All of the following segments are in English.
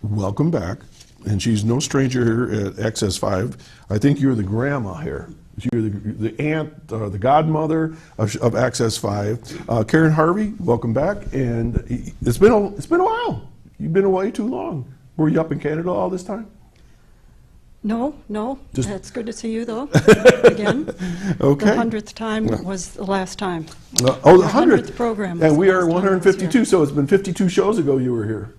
welcome back. And she's no stranger here at Access 5. I think you're the grandma here. You're the aunt, the godmother of Access 5. Karen Harvey, welcome back. And it's been a while. You've been away too long. Were you up in Canada all this time? No. It's good to see you, though, again. Okay. The 100th time was the last time. The 100th program. And we are 152, so it's been 52 shows ago you were here.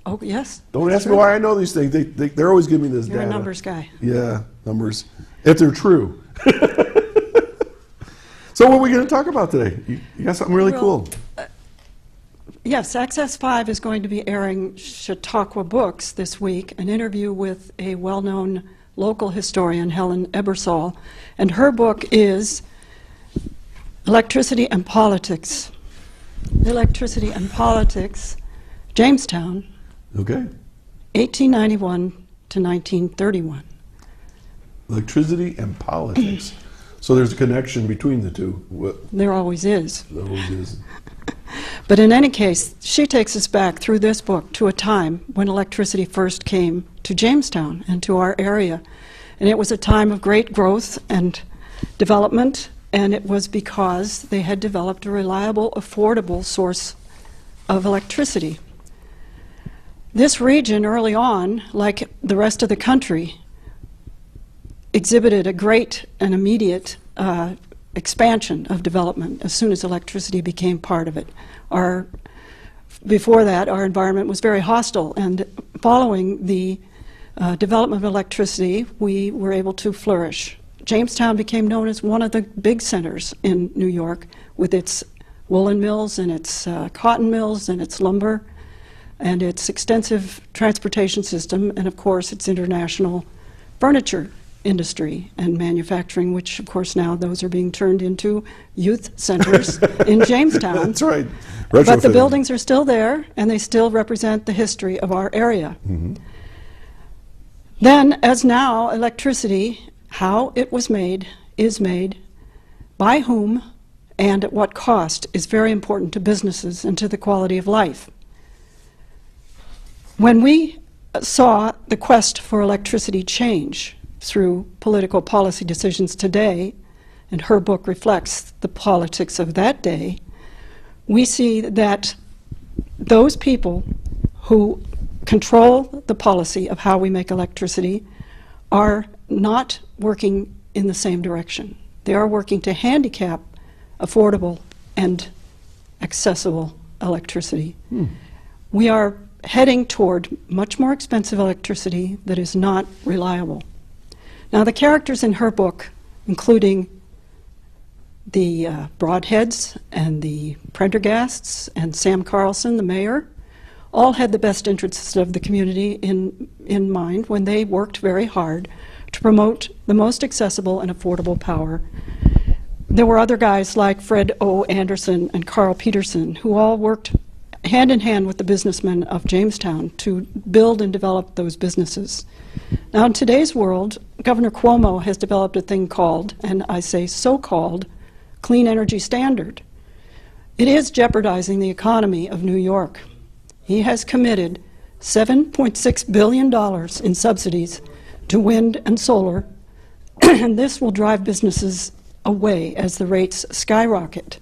Oh, yes. Don't ask me why I know these things. They're always giving me this You're data. a numbers guy. Yeah, numbers. If they're true. So what are we going to talk about today? You got something really cool. Yes, Access 5 is going to be airing Chautauqua Books this week, an interview with a well-known local historian, Helen Ebersole, and her book is Electricity and Politics. Electricity and Politics, Jamestown, Okay. 1891 to 1931. Electricity and politics. So there's a connection between the two. There always is. There always is. But in any case, she takes us back through this book to a time when electricity first came to Jamestown and to our area. And it was a time of great growth and development, and it was because they had developed a reliable, affordable source of electricity. This region early on, like the rest of the country, exhibited a great and immediate expansion of development as soon as electricity became part of it. Before that, our environment was very hostile, and following the development of electricity, we were able to flourish. Jamestown became known as one of the big centers in New York, with its woolen mills and its cotton mills and its lumber and its extensive transportation system, and of course its international furniture industry and manufacturing, which of course now those are being turned into youth centers in Jamestown. That's right. But the buildings are still there, and they still represent the history of our area. Mm-hmm. Then, as now, electricity, how it was made, is made, by whom, and at what cost is very important to businesses and to the quality of life. When we saw the quest for electricity change through political policy decisions today, and her book reflects the politics of that day, we see that those people who control the policy of how we make electricity are not working in the same direction. They are working to handicap affordable and accessible electricity. We are heading toward much more expensive electricity that is not reliable. Now, the characters in her book, including the Broadheads and the Prendergasts and Sam Carlson, the mayor, all had the best interests of the community in mind when they worked very hard to promote the most accessible and affordable power. There were other guys like Fred O. Anderson and Carl Peterson who all worked hand in hand with the businessmen of Jamestown to build and develop those businesses. Now, in today's world, Governor Cuomo has developed a thing called, and I say so-called, Clean Energy Standard. It is jeopardizing the economy of New York. He has committed $7.6 billion in subsidies to wind and solar, and this will drive businesses away as the rates skyrocket.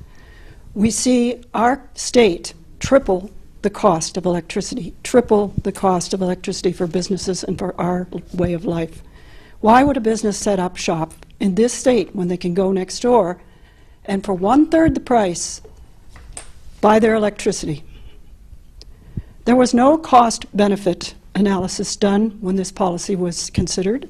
We see our state triple the cost of electricity, triple the cost of electricity for businesses and for our way of life. Why would a business set up shop in this state when they can go next door and for 1/3 the price buy their electricity? There was no cost-benefit analysis done when this policy was considered.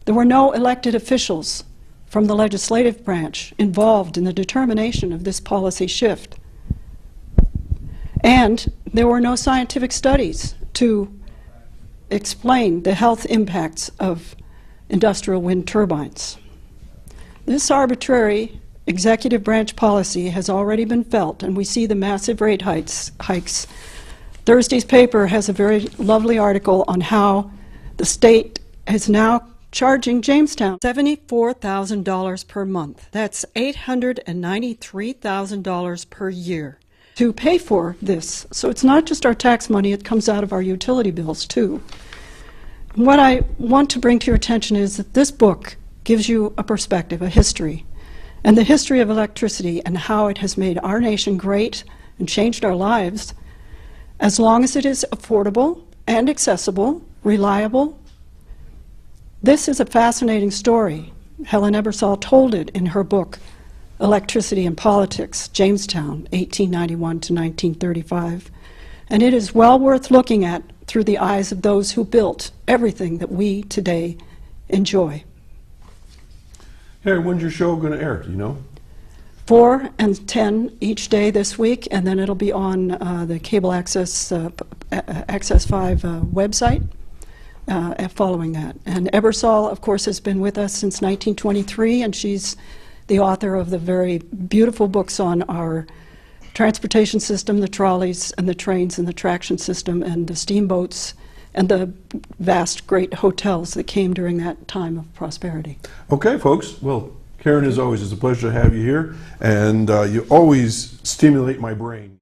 There were no elected officials from the legislative branch involved in the determination of this policy shift. And there were no scientific studies to explain the health impacts of industrial wind turbines. This arbitrary executive branch policy has already been felt, and we see the massive rate hikes. Thursday's paper has a very lovely article on how the state is now charging Jamestown $74,000 per month. That's $893,000 per year to pay for this. So it's not just our tax money, it comes out of our utility bills too. What I want to bring to your attention is that this book gives you a perspective, a history, and the history of electricity and how it has made our nation great and changed our lives, as long as it is affordable and accessible, reliable. This is a fascinating story. Helen Ebersole told it in her book, Electricity and Politics, Jamestown, 1891 to 1935. And it is well worth looking at through the eyes of those who built everything that we today enjoy. Hey, when's your show going to air? Do you know? 4 and 10 each day this week, and then it'll be on the Cable Access, Access 5 website following that. And Ebersole, of course, has been with us since 1923, and she's the author of the very beautiful books on our transportation system, the trolleys and the trains and the traction system and the steamboats and the vast, great hotels that came during that time of prosperity. Okay, folks. Well, Karen, as always, it's a pleasure to have you here, and you always stimulate my brain.